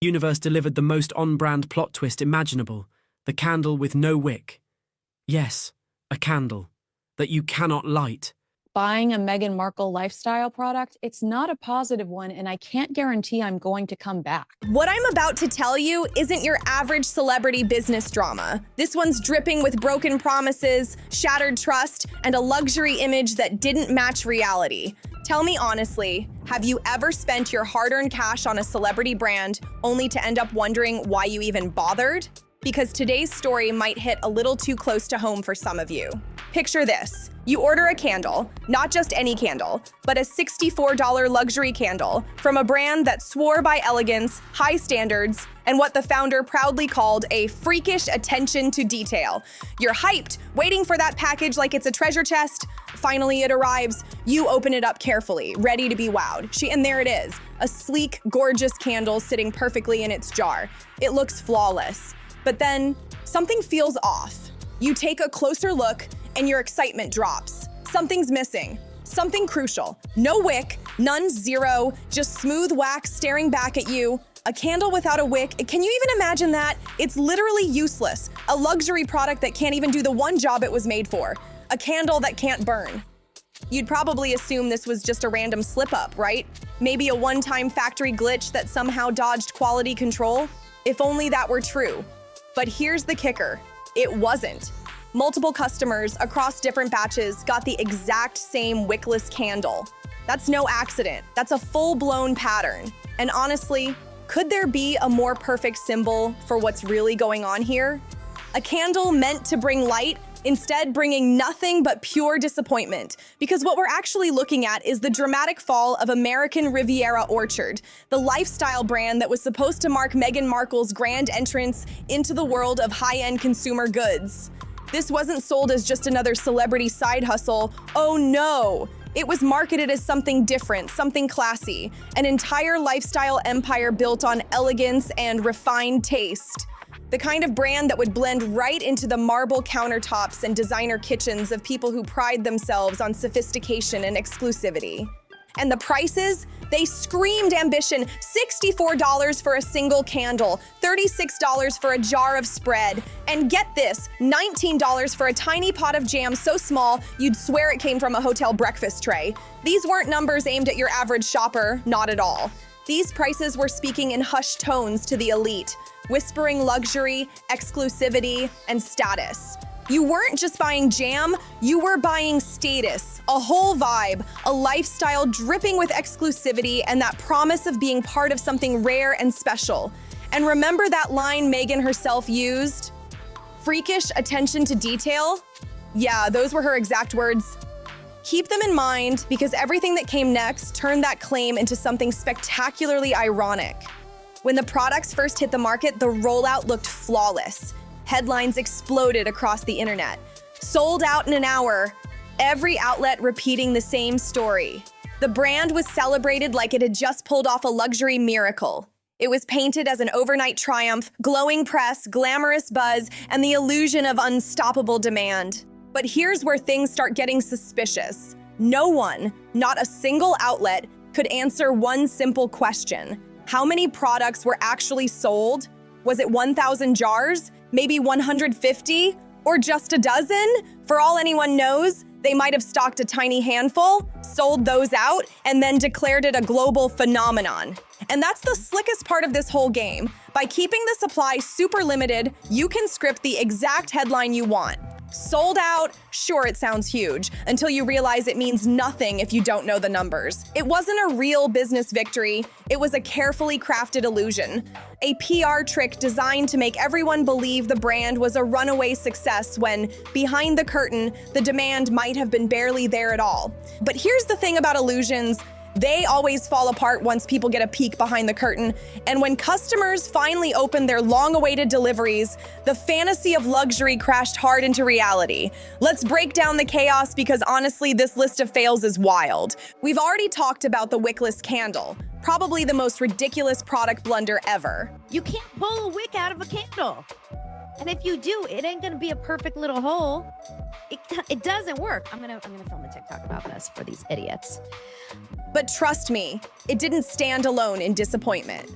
Universe delivered the most on-brand plot twist imaginable, the candle with no wick. Yes, a candle that you cannot light. Buying a Meghan Markle lifestyle product, it's not a positive one, and I can't guarantee I'm going to come back. What I'm about to tell you isn't your average celebrity business drama. This one's dripping with broken promises, shattered trust, and a luxury image that didn't match reality. Tell me honestly, have you ever spent your hard-earned cash on a celebrity brand only to end up wondering why you even bothered? Because today's story might hit a little too close to home for some of you. Picture this. You order a candle, not just any candle, but a $64 luxury candle from a brand that swore by elegance, high standards, and what the founder proudly called a freakish attention to detail. You're hyped, waiting for that package like it's a treasure chest. Finally, it arrives. You open it up carefully, ready to be wowed. And there it is, a sleek, gorgeous candle sitting perfectly in its jar. It looks flawless. But then, something feels off. You take a closer look, and your excitement drops. Something's missing. Something crucial. No wick, none, zero, just smooth wax staring back at you. A candle without a wick, can you even imagine that? It's literally useless. A luxury product that can't even do the one job it was made for. A candle that can't burn. You'd probably assume this was just a random slip-up, right? Maybe a one-time factory glitch that somehow dodged quality control? If only that were true. But here's the kicker. It wasn't. Multiple customers across different batches got the exact same wickless candle. That's no accident. That's a full-blown pattern. And honestly, could there be a more perfect symbol for what's really going on here? A candle meant to bring light, instead bringing nothing but pure disappointment. Because what we're actually looking at is the dramatic fall of American Riviera Orchard, the lifestyle brand that was supposed to mark Meghan Markle's grand entrance into the world of high-end consumer goods. This wasn't sold as just another celebrity side hustle. Oh no! It was marketed as something different, something classy, an entire lifestyle empire built on elegance and refined taste. The kind of brand that would blend right into the marble countertops and designer kitchens of people who pride themselves on sophistication and exclusivity. And the prices? They screamed ambition. $64 for a single candle, $36 for a jar of spread, and get this, $19 for a tiny pot of jam so small you'd swear it came from a hotel breakfast tray. These weren't numbers aimed at your average shopper, not at all. These prices were speaking in hushed tones to the elite, whispering luxury, exclusivity, and status. You weren't just buying jam, you were buying status, a whole vibe, a lifestyle dripping with exclusivity and that promise of being part of something rare and special. And remember that line Meghan herself used? Freakish attention to detail? Yeah, those were her exact words. Keep them in mind because everything that came next turned that claim into something spectacularly ironic. When the products first hit the market, the rollout looked flawless. Headlines exploded across the internet. Sold out in an hour, every outlet repeating the same story. The brand was celebrated like it had just pulled off a luxury miracle. It was painted as an overnight triumph, glowing press, glamorous buzz, and the illusion of unstoppable demand. But here's where things start getting suspicious. No one, not a single outlet, could answer one simple question. How many products were actually sold? Was it 1,000 jars? Maybe 150? Or just a dozen? For all anyone knows, they might have stocked a tiny handful, sold those out, and then declared it a global phenomenon. And that's the slickest part of this whole game. By keeping the supply super limited, you can script the exact headline you want. Sold out, sure, it sounds huge, until you realize it means nothing if you don't know the numbers. It wasn't a real business victory, it was a carefully crafted illusion. A PR trick designed to make everyone believe the brand was a runaway success when, behind the curtain, the demand might have been barely there at all. But here's the thing about illusions. They always fall apart once people get a peek behind the curtain. And when customers finally opened their long-awaited deliveries, the fantasy of luxury crashed hard into reality. Let's break down the chaos because honestly, this list of fails is wild. We've already talked about the wickless candle, probably the most ridiculous product blunder ever. You can't pull a wick out of a candle. And if you do, it ain't gonna be a perfect little hole. It doesn't work. I'm gonna film a TikTok about this for these idiots. But trust me, it didn't stand alone in disappointment.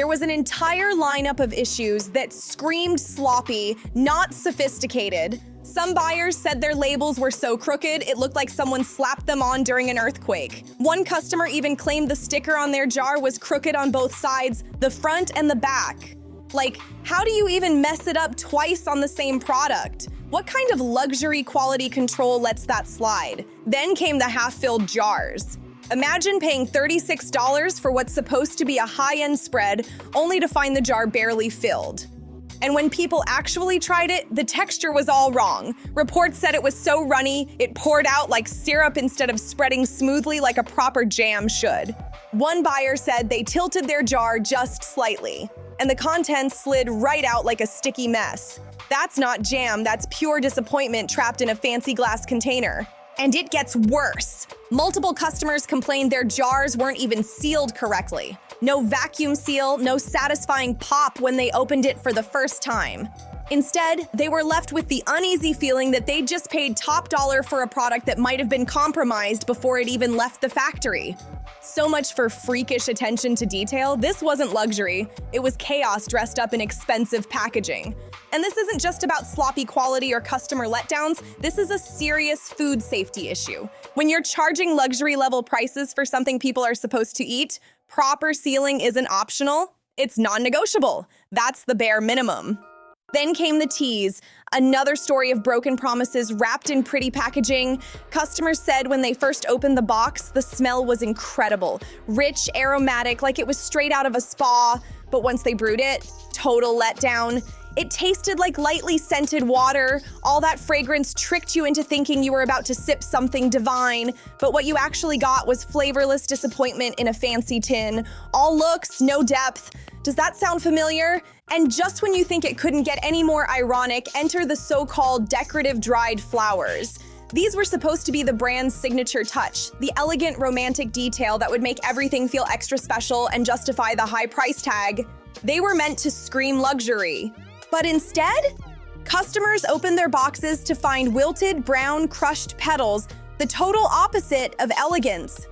There was an entire lineup of issues that screamed sloppy, not sophisticated. Some buyers said their labels were so crooked, it looked like someone slapped them on during an earthquake. One customer even claimed the sticker on their jar was crooked on both sides, the front and the back. Like, how do you even mess it up twice on the same product? What kind of luxury quality control lets that slide? Then came the half-filled jars. Imagine paying $36 for what's supposed to be a high-end spread, only to find the jar barely filled. And when people actually tried it, the texture was all wrong. Reports said it was so runny, it poured out like syrup instead of spreading smoothly like a proper jam should. One buyer said they tilted their jar just slightly, and the contents slid right out like a sticky mess. That's not jam, that's pure disappointment trapped in a fancy glass container. And it gets worse. Multiple customers complained their jars weren't even sealed correctly. No vacuum seal, no satisfying pop when they opened it for the first time. Instead, they were left with the uneasy feeling that they'd just paid top dollar for a product that might have been compromised before it even left the factory. So much for freakish attention to detail. This wasn't luxury. It was chaos dressed up in expensive packaging. And this isn't just about sloppy quality or customer letdowns. This is a serious food safety issue. When you're charging luxury level prices for something people are supposed to eat, proper sealing isn't optional. It's non-negotiable. That's the bare minimum. Then came the teas, another story of broken promises wrapped in pretty packaging. Customers said when they first opened the box, the smell was incredible. Rich, aromatic, like it was straight out of a spa. But once they brewed it, total letdown. It tasted like lightly scented water. All that fragrance tricked you into thinking you were about to sip something divine, but what you actually got was flavorless disappointment in a fancy tin. All looks, no depth. Does that sound familiar? And just when you think it couldn't get any more ironic, enter the so-called decorative dried flowers. These were supposed to be the brand's signature touch, the elegant romantic detail that would make everything feel extra special and justify the high price tag. They were meant to scream luxury. But instead, customers opened their boxes to find wilted, brown, crushed petals, the total opposite of elegance.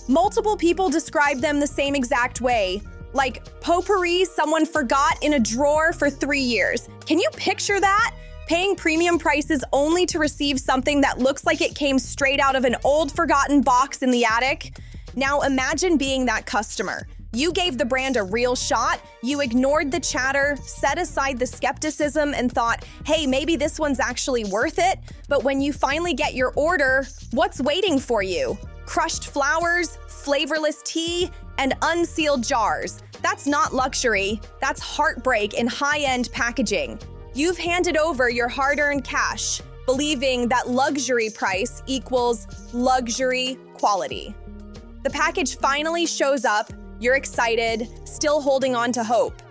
Multiple people described them the same exact way, like potpourri someone forgot in a drawer for 3 years. Can you picture that? Paying premium prices only to receive something that looks like it came straight out of an old forgotten box in the attic? Now imagine being that customer. You gave the brand a real shot, you ignored the chatter, set aside the skepticism, and thought, hey, maybe this one's actually worth it. But when you finally get your order, what's waiting for you? Crushed flowers, flavorless tea, and unsealed jars. That's not luxury, that's heartbreak in high-end packaging. You've handed over your hard-earned cash, believing that luxury price equals luxury quality. The package finally shows up. You're excited, still holding on to hope.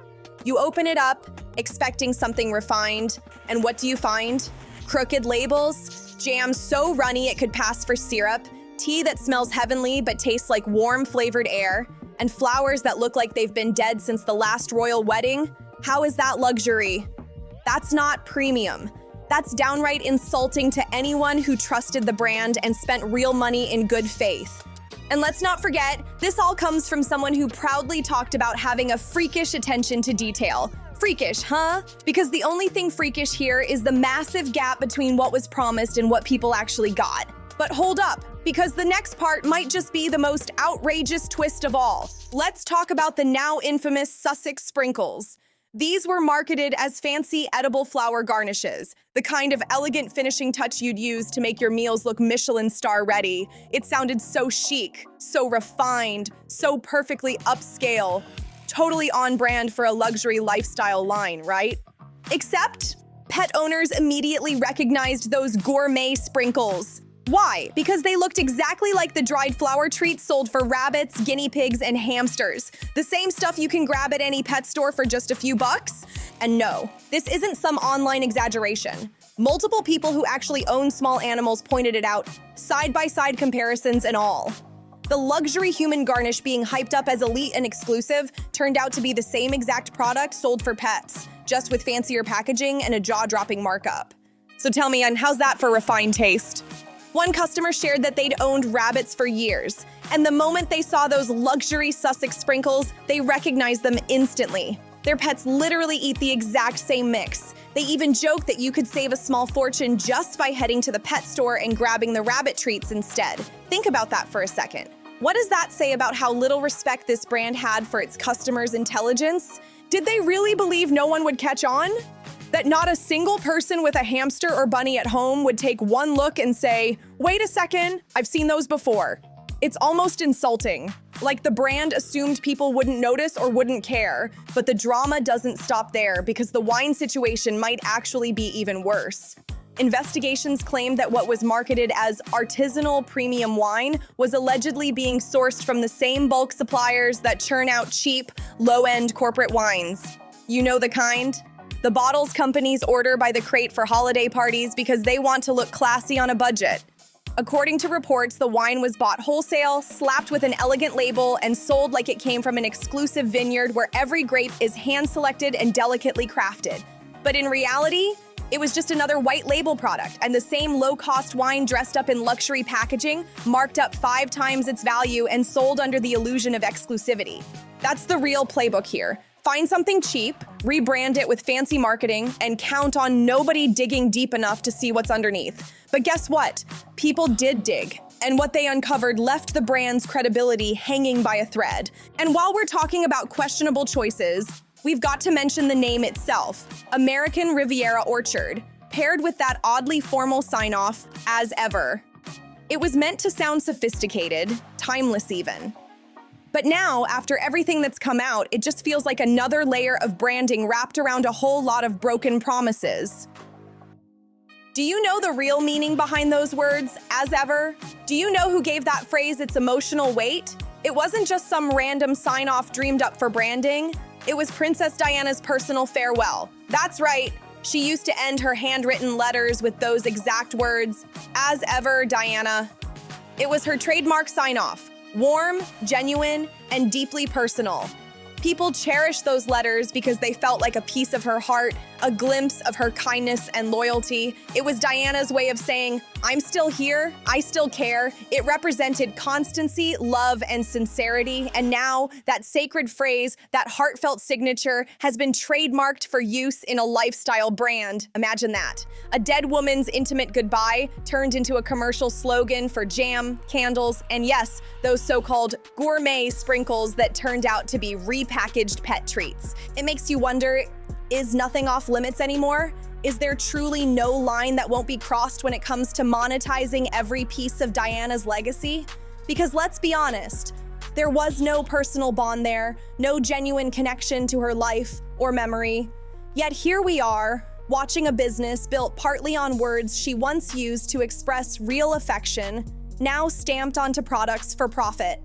You open it up, expecting something refined, and what do you find? Crooked labels, jam so runny it could pass for syrup, tea that smells heavenly but tastes like warm flavored air, and flowers that look like they've been dead since the last royal wedding. How is that luxury? That's not premium. That's downright insulting to anyone who trusted the brand and spent real money in good faith. And let's not forget, this all comes from someone who proudly talked about having a freakish attention to detail. Freakish, huh? Because the only thing freakish here is the massive gap between what was promised and what people actually got. But hold up, because the next part might just be the most outrageous twist of all. Let's talk about the now infamous Sussex sprinkles. These were marketed as fancy edible flower garnishes, the kind of elegant finishing touch you'd use to make your meals look Michelin star ready. It sounded so chic, so refined, so perfectly upscale, totally on brand for a luxury lifestyle line, right? Except pet owners immediately recognized those gourmet sprinkles. Why? Because they looked exactly like the dried flower treats sold for rabbits, guinea pigs, and hamsters. The same stuff you can grab at any pet store for just a few bucks. And no, this isn't some online exaggeration. Multiple people who actually own small animals pointed it out, side-by-side comparisons and all. The luxury human garnish being hyped up as elite and exclusive turned out to be the same exact product sold for pets, just with fancier packaging and a jaw-dropping markup. So tell me, and how's that for refined taste? One customer shared that they'd owned rabbits for years. And the moment they saw those luxury Sussex sprinkles, they recognized them instantly. Their pets literally eat the exact same mix. They even joke that you could save a small fortune just by heading to the pet store and grabbing the rabbit treats instead. Think about that for a second. What does that say about how little respect this brand had for its customers' intelligence? Did they really believe no one would catch on? That not a single person with a hamster or bunny at home would take one look and say, "Wait a second, I've seen those before." It's almost insulting. Like the brand assumed people wouldn't notice or wouldn't care. But the drama doesn't stop there because the wine situation might actually be even worse. Investigations claimed that what was marketed as artisanal premium wine was allegedly being sourced from the same bulk suppliers that churn out cheap, low-end corporate wines. You know the kind? The bottles companies order by the crate for holiday parties because they want to look classy on a budget. According to reports, the wine was bought wholesale, slapped with an elegant label, and sold like it came from an exclusive vineyard where every grape is hand-selected and delicately crafted. But in reality, it was just another white label product, and the same low-cost wine dressed up in luxury packaging, marked up 5 times its value, and sold under the illusion of exclusivity. That's the real playbook here. Find something cheap, rebrand it with fancy marketing, and count on nobody digging deep enough to see what's underneath. But guess what? People did dig, and what they uncovered left the brand's credibility hanging by a thread. And while we're talking about questionable choices, we've got to mention the name itself, American Riviera Orchard, paired with that oddly formal sign-off, "as ever." It was meant to sound sophisticated, timeless even. But now, after everything that's come out, it just feels like another layer of branding wrapped around a whole lot of broken promises. Do you know the real meaning behind those words, "as ever"? Do you know who gave that phrase its emotional weight? It wasn't just some random sign-off dreamed up for branding. It was Princess Diana's personal farewell. That's right. She used to end her handwritten letters with those exact words, "as ever, Diana." It was her trademark sign-off. Warm, genuine, and deeply personal. People cherished those letters because they felt like a piece of her heart, a glimpse of her kindness and loyalty. It was Diana's way of saying, "I'm still here, I still care." It represented constancy, love, and sincerity. And now, that sacred phrase, that heartfelt signature, has been trademarked for use in a lifestyle brand. Imagine that. A dead woman's intimate goodbye turned into a commercial slogan for jam, candles, and yes, those so-called gourmet sprinkles that turned out to be repackaged pet treats. It makes you wonder, is nothing off limits anymore? Is there truly no line that won't be crossed when it comes to monetizing every piece of Diana's legacy? Because let's be honest, there was no personal bond there, no genuine connection to her life or memory. Yet here we are, watching a business built partly on words she once used to express real affection, now stamped onto products for profit.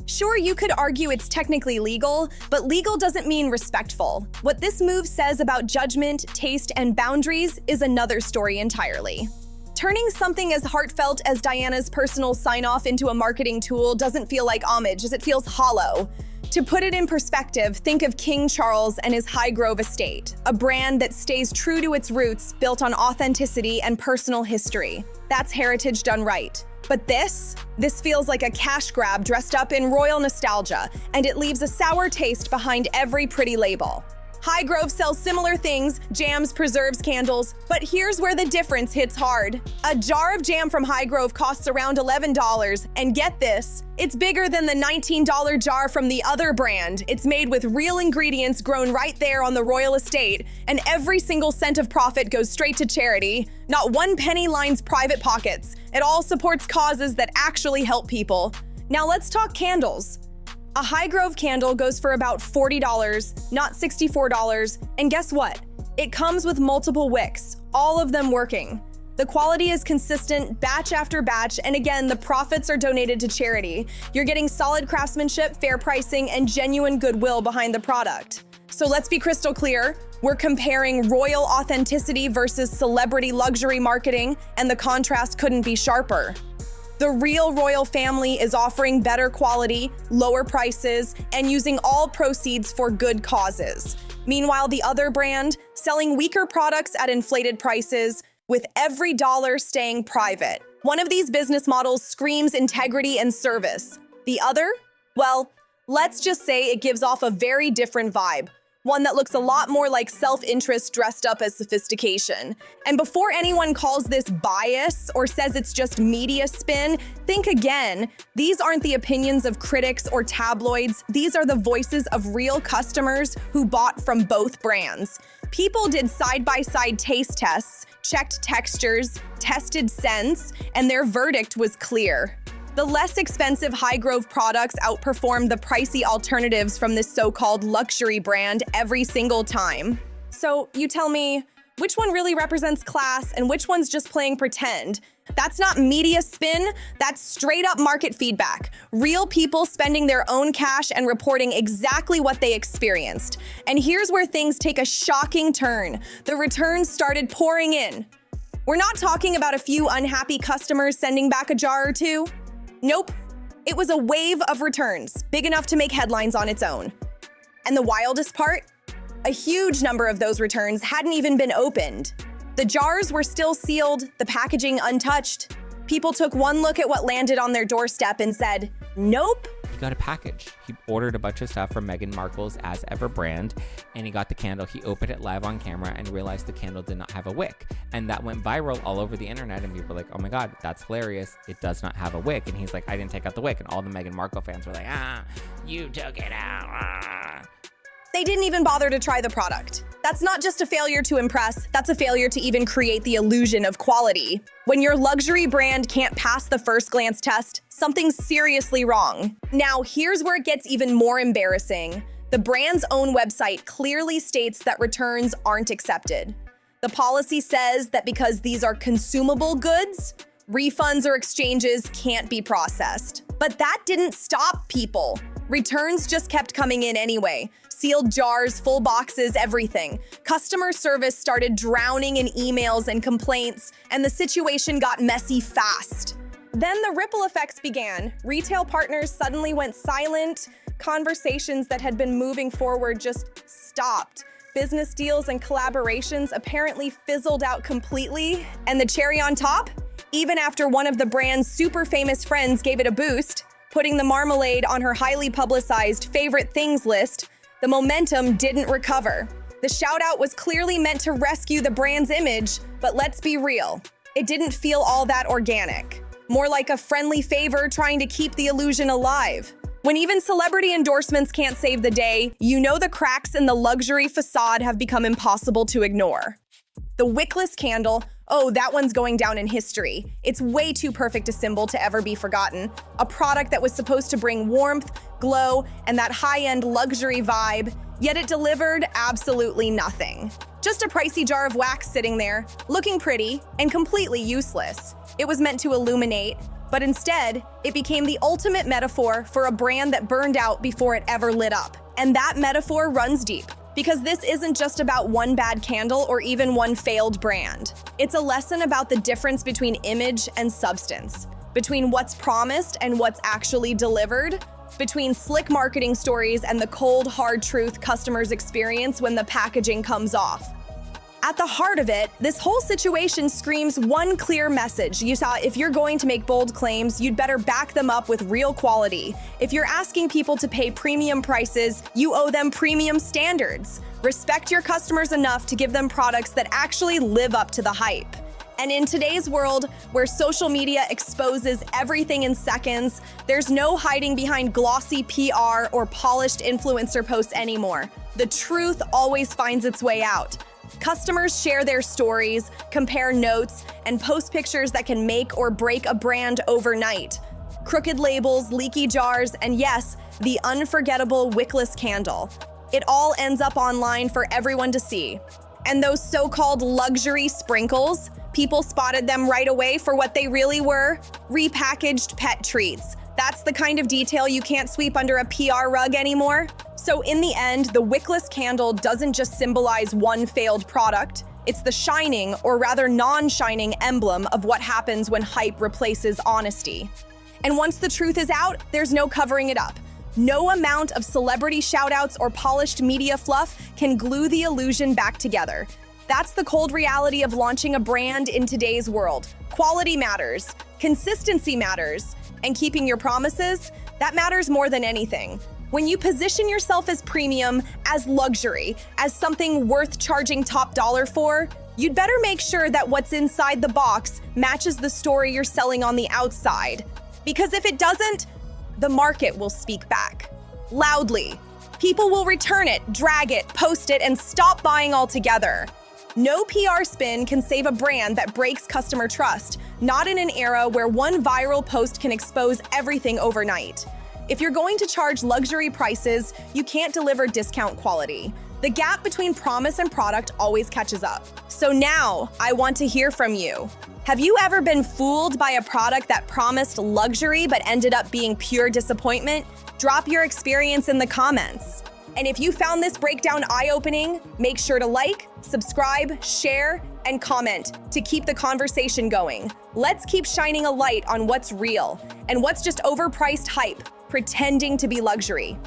Sure, you could argue it's technically legal, but legal doesn't mean respectful. What this move says about judgment, taste, and boundaries is another story entirely. Turning something as heartfelt as Diana's personal sign-off into a marketing tool doesn't feel like homage, as it feels hollow. To put it in perspective, think of King Charles and his Highgrove estate, a brand that stays true to its roots, built on authenticity and personal history. That's heritage done right. But this feels like a cash grab dressed up in royal nostalgia, and it leaves a sour taste behind every pretty label. Highgrove sells similar things, jams, preserves, candles, but here's where the difference hits hard. A jar of jam from Highgrove costs around $11, and get this, it's bigger than the $19 jar from the other brand. It's made with real ingredients grown right there on the royal estate, and every single cent of profit goes straight to charity. Not one penny lines private pockets. It all supports causes that actually help people. Now let's talk candles. A Highgrove candle goes for about $40, not $64, and guess what? It comes with multiple wicks, all of them working. The quality is consistent, batch after batch, and again, the profits are donated to charity. You're getting solid craftsmanship, fair pricing, and genuine goodwill behind the product. So let's be crystal clear. We're comparing royal authenticity versus celebrity luxury marketing, and the contrast couldn't be sharper. The real royal family is offering better quality, lower prices, and using all proceeds for good causes. Meanwhile, the other brand, selling weaker products at inflated prices, with every dollar staying private. One of these business models screams integrity and service. The other? Well, let's just say it gives off a very different vibe. One that looks a lot more like self-interest dressed up as sophistication. And before anyone calls this bias or says it's just media spin, think again. These aren't the opinions of critics or tabloids. These are the voices of real customers who bought from both brands. People did side-by-side taste tests, checked textures, tested scents, and their verdict was clear. The less expensive High Grove products outperformed the pricey alternatives from this so-called luxury brand every single time. So you tell me, which one really represents class and which one's just playing pretend? That's not media spin, that's straight up market feedback. Real people spending their own cash and reporting exactly what they experienced. And here's where things take a shocking turn. The returns started pouring in. We're not talking about a few unhappy customers sending back a jar or two. Nope, it was a wave of returns, big enough to make headlines on its own. And the wildest part? A huge number of those returns hadn't even been opened. The jars were still sealed, the packaging untouched. People took one look at what landed on their doorstep and said, nope. He got a package. He ordered a bunch of stuff from Meghan Markle's As Ever brand, and he got the candle. He opened it live on camera and realized the candle did not have a wick. And that went viral all over the internet, and people were like, oh my God, that's hilarious. It does not have a wick. And he's like, I didn't take out the wick. And all the Meghan Markle fans were like, you took it out. They didn't even bother to try the product. That's not just a failure to impress, that's a failure to even create the illusion of quality. When your luxury brand can't pass the first glance test, something's seriously wrong. Now, here's where it gets even more embarrassing. The brand's own website clearly states that returns aren't accepted. The policy says that because these are consumable goods, refunds or exchanges can't be processed. But that didn't stop people. Returns just kept coming in anyway. Sealed jars, full boxes, everything. Customer service started drowning in emails and complaints, and the situation got messy fast. Then the ripple effects began. Retail partners suddenly went silent. Conversations that had been moving forward just stopped. Business deals and collaborations apparently fizzled out completely. And the cherry on top? Even after one of the brand's super famous friends gave it a boost, putting the marmalade on her highly publicized favorite things list, the momentum didn't recover. The shout-out was clearly meant to rescue the brand's image, but let's be real, it didn't feel all that organic. More like a friendly favor trying to keep the illusion alive. When even celebrity endorsements can't save the day, you know the cracks in the luxury facade have become impossible to ignore. The Wickless candle, oh, that one's going down in history. It's way too perfect a symbol to ever be forgotten. A product that was supposed to bring warmth, glow, and that high-end luxury vibe, yet it delivered absolutely nothing. Just a pricey jar of wax sitting there, looking pretty, and completely useless. It was meant to illuminate, but instead, it became the ultimate metaphor for a brand that burned out before it ever lit up. And that metaphor runs deep. Because this isn't just about one bad candle or even one failed brand. It's a lesson about the difference between image and substance, between what's promised and what's actually delivered, between slick marketing stories and the cold, hard truth customers experience when the packaging comes off. At the heart of it, this whole situation screams one clear message. You saw, if you're going to make bold claims, you'd better back them up with real quality. If you're asking people to pay premium prices, you owe them premium standards. Respect your customers enough to give them products that actually live up to the hype. And in today's world, where social media exposes everything in seconds, there's no hiding behind glossy PR or polished influencer posts anymore. The truth always finds its way out. Customers share their stories, compare notes, and post pictures that can make or break a brand overnight. Crooked labels, leaky jars, and yes, the unforgettable wickless candle. It all ends up online for everyone to see. And those so-called luxury sprinkles, people spotted them right away for what they really were: repackaged pet treats. That's the kind of detail you can't sweep under a PR rug anymore. So in the end, the wickless candle doesn't just symbolize one failed product. It's the shining, or rather non-shining, emblem of what happens when hype replaces honesty. And once the truth is out, there's no covering it up. No amount of celebrity shoutouts or polished media fluff can glue the illusion back together. That's the cold reality of launching a brand in today's world. Quality matters, consistency matters, and keeping your promises, That matters more than anything. When you position yourself as premium, as luxury, as something worth charging top dollar for, you'd better make sure that what's inside the box matches the story you're selling on the outside. Because if it doesn't, the market will speak back. Loudly. People will return it, drag it, post it, and stop buying altogether. No PR spin can save a brand that breaks customer trust, not in an era where one viral post can expose everything overnight. If you're going to charge luxury prices, you can't deliver discount quality. The gap between promise and product always catches up. So now, I want to hear from you. Have you ever been fooled by a product that promised luxury but ended up being pure disappointment? Drop your experience in the comments. And if you found this breakdown eye-opening, make sure to like, subscribe, share, and comment to keep the conversation going. Let's keep shining a light on what's real and what's just overpriced hype pretending to be luxury.